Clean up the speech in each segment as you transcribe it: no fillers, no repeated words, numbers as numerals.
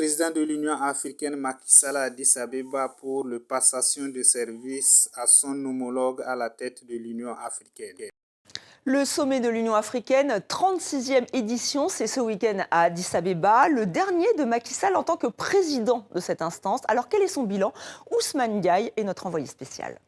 président de l'Union africaine Macky Sall à Addis Abeba pour la passation de service à son homologue à la tête de l'Union africaine. Le sommet de l'Union africaine, 36e édition, c'est ce week-end à Addis Abeba, le dernier de Macky Sall en tant que président de cette instance. Alors quel est son bilan? Ousmane Ndiaye est notre envoyé spécial.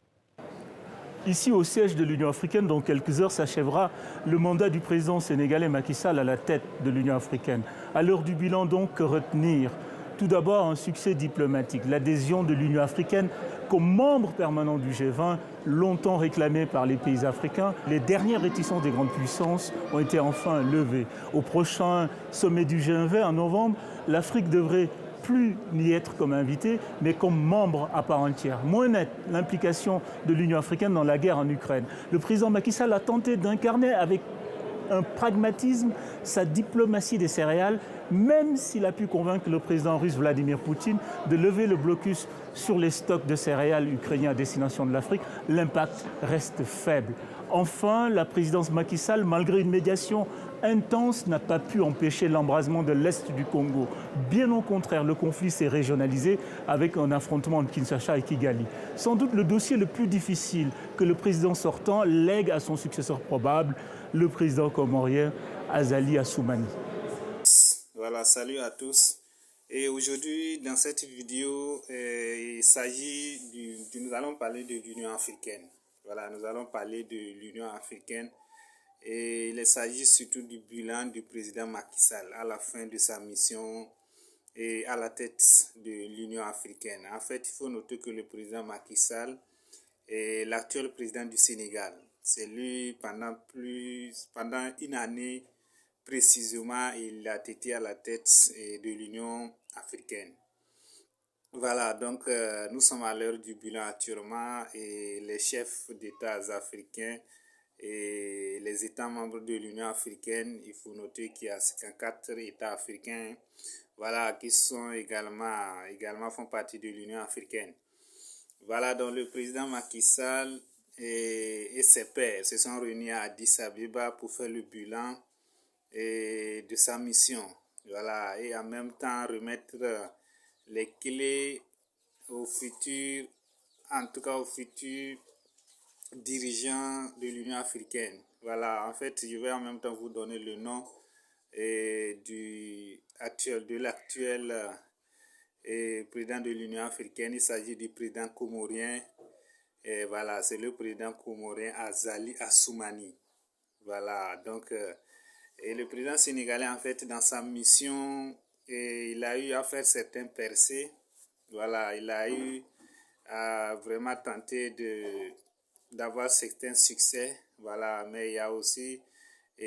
Ici, au siège de l'Union africaine, dans quelques heures, s'achèvera le mandat du président sénégalais Macky Sall à la tête de l'Union africaine. À l'heure du bilan, donc, que retenir? Tout d'abord, un succès diplomatique, l'adhésion de l'Union africaine comme membre permanent du G20, longtemps réclamé par les pays africains. Les dernières réticences des grandes puissances ont été enfin levées. Au prochain sommet du G20 en novembre, l'Afrique devrait plus n'y être comme invité, mais comme membre à part entière. Moins net, l'implication de l'Union africaine dans la guerre en Ukraine. Le président Macky Sall a tenté d'incarner avec un pragmatisme sa diplomatie des céréales, même s'il a pu convaincre le président russe Vladimir Poutine de lever le blocus sur les stocks de céréales ukrainiens à destination de l'Afrique, l'impact reste faible. Enfin, la présidence Macky Sall, malgré une médiation intense, n'a pas pu empêcher l'embrasement de l'Est du Congo. Bien au contraire, le conflit s'est régionalisé avec un affrontement entre Kinshasa et Kigali. Sans doute le dossier le plus difficile que le président sortant lègue à son successeur probable, le président comorien Azali Assoumani. Voilà, salut à tous. Et aujourd'hui, dans cette vidéo, nous allons parler de l'Union africaine. Voilà, nous allons parler de l'Union africaine. Et il s'agit surtout du bilan du président Macky Sall à la fin de sa mission et à la tête de l'Union africaine. En fait, il faut noter que le président Macky Sall est l'actuel président du Sénégal. C'est lui, pendant une année précisément, il a été à la tête de l'Union africaine. Voilà, donc nous sommes à l'heure du bilan actuellement et les chefs d'État africains et les États membres de l'Union africaine, il faut noter qu'il y a 54 États africains, voilà, qui sont également font partie de l'Union africaine. Voilà, donc le président Macky Sall et ses pairs se sont réunis à Addis Abeba pour faire le bilan de sa mission. Voilà, et en même temps remettre les clés au futur, en tout cas aux futurs dirigeants de l'Union africaine. Voilà, en fait, je vais en même temps vous donner le nom de l'actuel président de l'Union africaine. Il s'agit du président comorien. Et voilà, c'est le président comorien Azali Assoumani. Voilà, donc, et le président sénégalais, en fait, dans sa mission, il a eu à faire certains percées. Voilà, il a eu à vraiment tenter d'avoir certains succès. Voilà, mais il y a aussi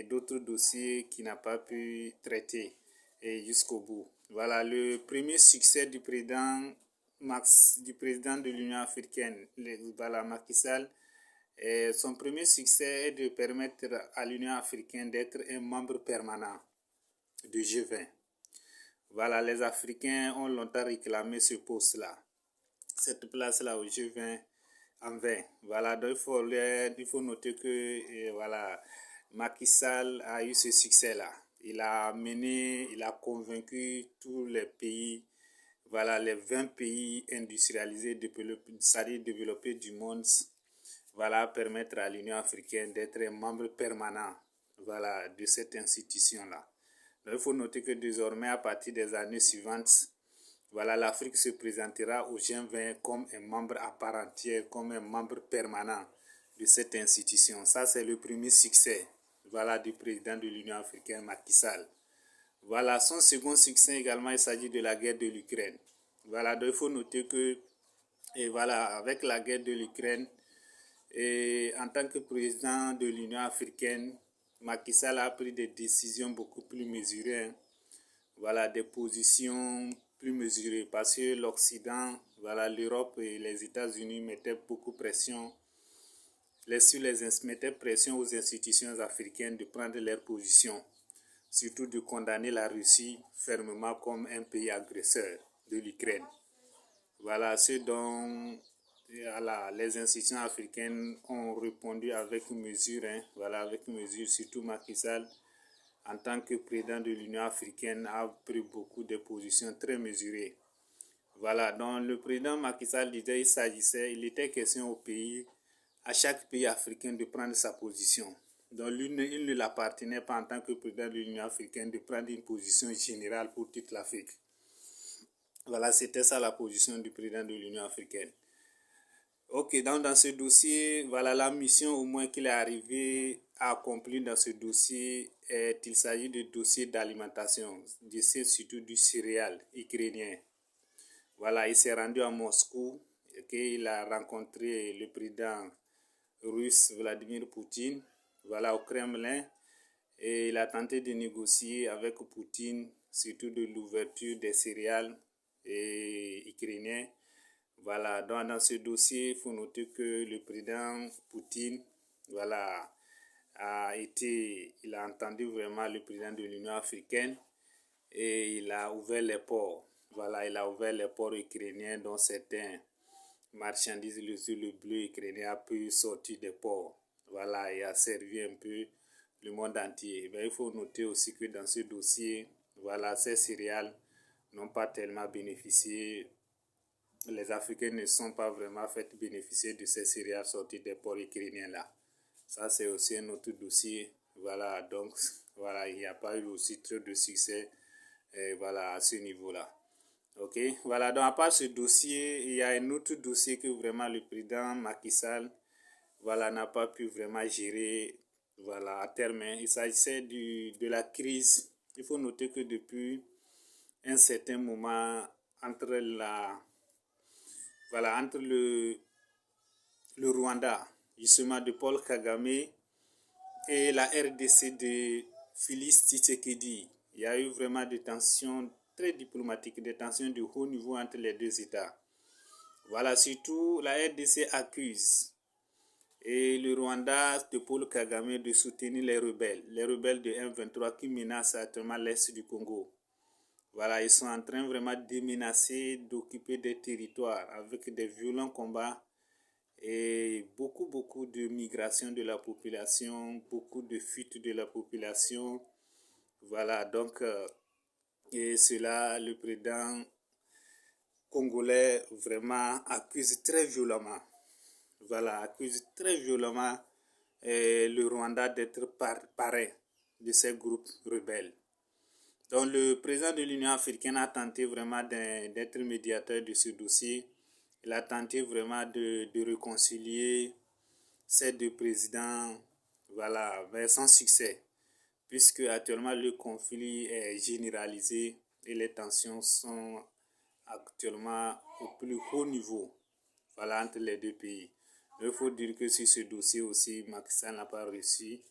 d'autres dossiers qu'il n'a pas pu traiter jusqu'au bout. Voilà, le premier succès du président de l'Union africaine, voilà, Macky Sall, son premier succès est de permettre à l'Union africaine d'être un membre permanent du G20. Voilà, les Africains ont longtemps réclamé ce poste-là, cette place-là au G20 en 20. Voilà, donc il faut noter que voilà, Macky Sall a eu ce succès-là. Il a convaincu tous les pays, voilà, les 20 pays industrialisés, c'est-à-dire développés du monde, voilà, permettre à l'Union africaine d'être un membre permanent, voilà, de cette institution-là. Donc, il faut noter que désormais, à partir des années suivantes, voilà, l'Afrique se présentera au G20 comme un membre à part entière, comme un membre permanent de cette institution. Ça, c'est le premier succès, voilà, du président de l'Union africaine, Macky Sall. Voilà, son second succès également, il s'agit de la guerre de l'Ukraine. Voilà, donc il faut noter que, et voilà, avec la guerre de l'Ukraine, et en tant que président de l'Union africaine, Macky Sall a pris des décisions beaucoup plus mesurées. Voilà, des positions plus mesurées parce que l'Occident, voilà, l'Europe et les États-Unis mettaient beaucoup pression, mettaient pression aux institutions africaines de prendre leur position, surtout de condamner la Russie fermement comme un pays agresseur de l'Ukraine. Voilà ce dont voilà, les institutions africaines ont répondu avec mesure, voilà, avec mesure, surtout Macky Sall en tant que président de l'Union africaine, a pris beaucoup de positions très mesurées. Voilà, donc le président Macky Sall disait il était question au pays, à chaque pays africain de prendre sa position. Donc il ne l'appartenait pas en tant que président de l'Union africaine de prendre une position générale pour toute l'Afrique. Voilà, c'était ça la position du président de l'Union africaine. Ok, donc dans ce dossier, voilà la mission au moins qu'il est arrivé à accomplir dans ce dossier. Il s'agit de dossier d'alimentation, surtout du céréal ukrainien. Voilà, il s'est rendu à Moscou et il a rencontré le président russe Vladimir Poutine, voilà, au Kremlin, et il a tenté de négocier avec Poutine surtout de l'ouverture des céréales ukrainiens. Voilà, donc dans ce dossier, il faut noter que le président Poutine, voilà, il a entendu vraiment le président de l'Union africaine et il a ouvert les ports. Voilà, il a ouvert les ports ukrainiens dont certains marchandises, le bleu ukrainien a pu sortir des ports. Voilà, et a servi un peu le monde entier. Mais il faut noter aussi que dans ce dossier, voilà, ces céréales n'ont pas tellement bénéficié. Les Africains ne sont pas vraiment fait bénéficier de ces céréales sorties des ports ukrainiens là. Ça, c'est aussi un autre dossier. Voilà, donc, voilà, il n'y a pas eu aussi trop de succès voilà, à ce niveau-là. Ok, voilà, donc à part ce dossier, il y a un autre dossier que vraiment le président Macky Sall, voilà, n'a pas pu vraiment gérer, voilà, à terme. Il s'agissait de la crise. Il faut noter que depuis un certain moment, entre le Rwanda, justement de Paul Kagame, et la RDC de Félix Tshisekedi, il y a eu vraiment des tensions très diplomatiques, des tensions de haut niveau entre les deux États. Voilà, surtout la RDC accuse et le Rwanda de Paul Kagame de soutenir les rebelles de M23 qui menacent actuellement l'Est du Congo. Voilà, ils sont en train vraiment de menacer, d'occuper des territoires avec des violents combats et beaucoup de migration de la population, beaucoup de fuite de la population. Voilà, donc, et cela, le président congolais vraiment accuse très violemment. Voilà, accuse très violemment le Rwanda d'être parrain de ces groupes rebelles. Donc le président de l'Union africaine a tenté vraiment d'être médiateur de ce dossier. Il a tenté vraiment de réconcilier ces deux présidents, voilà, mais sans succès, puisque actuellement le conflit est généralisé et les tensions sont actuellement au plus haut niveau, voilà, entre les deux pays. Il faut dire que sur ce dossier aussi, Macky Sall n'a pas réussi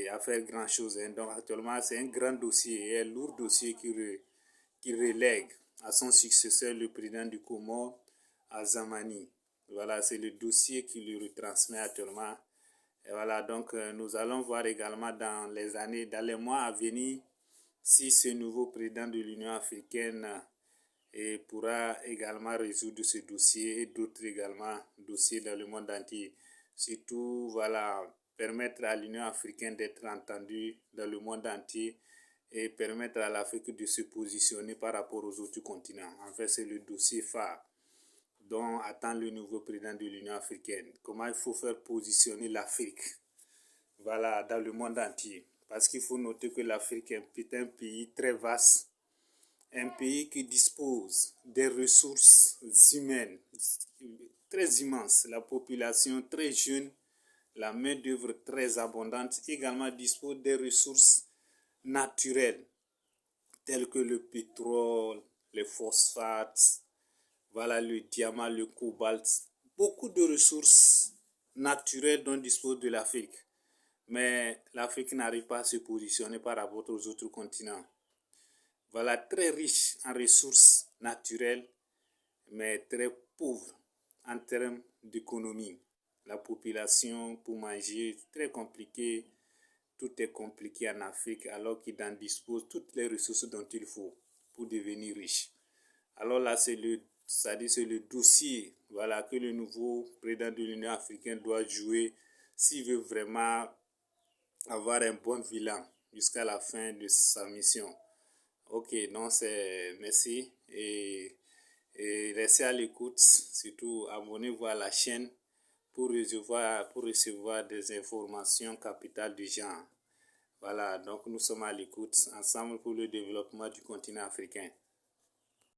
à faire grand chose. Hein. Donc actuellement, c'est un grand dossier et un lourd dossier qui relègue à son successeur, le président du Comore, Azamani. Voilà, c'est le dossier qui lui retransmet actuellement. Et voilà, donc nous allons voir également dans les mois à venir, si ce nouveau président de l'Union africaine pourra également résoudre ce dossier et d'autres également dossiers dans le monde entier. Surtout, voilà, permettre à l'Union africaine d'être entendue dans le monde entier et permettre à l'Afrique de se positionner par rapport aux autres continents. En fait, c'est le dossier phare dont attend le nouveau président de l'Union africaine. Comment il faut faire positionner l'Afrique, voilà, dans le monde entier. Parce qu'il faut noter que l'Afrique est un pays très vaste, un pays qui dispose des ressources humaines très immenses, la population très jeune, la main-d'œuvre très abondante, également dispose des ressources naturelles telles que le pétrole, les phosphates, voilà, le diamant, le cobalt, beaucoup de ressources naturelles dont dispose de l'Afrique. Mais l'Afrique n'arrive pas à se positionner par rapport aux autres continents. Voilà, très riche en ressources naturelles, mais très pauvre en termes d'économie. La population, pour manger, très compliqué. Tout est compliqué en Afrique, alors qu'il en dispose toutes les ressources dont il faut pour devenir riche. Alors là, c'est le dossier, voilà, que le nouveau président de l'Union africaine doit jouer s'il veut vraiment avoir un bon bilan jusqu'à la fin de sa mission. Ok, donc c'est merci et restez à l'écoute, surtout abonnez-vous à la chaîne pour recevoir des informations capitales du genre. Voilà, donc nous sommes à l'écoute ensemble pour le développement du continent africain.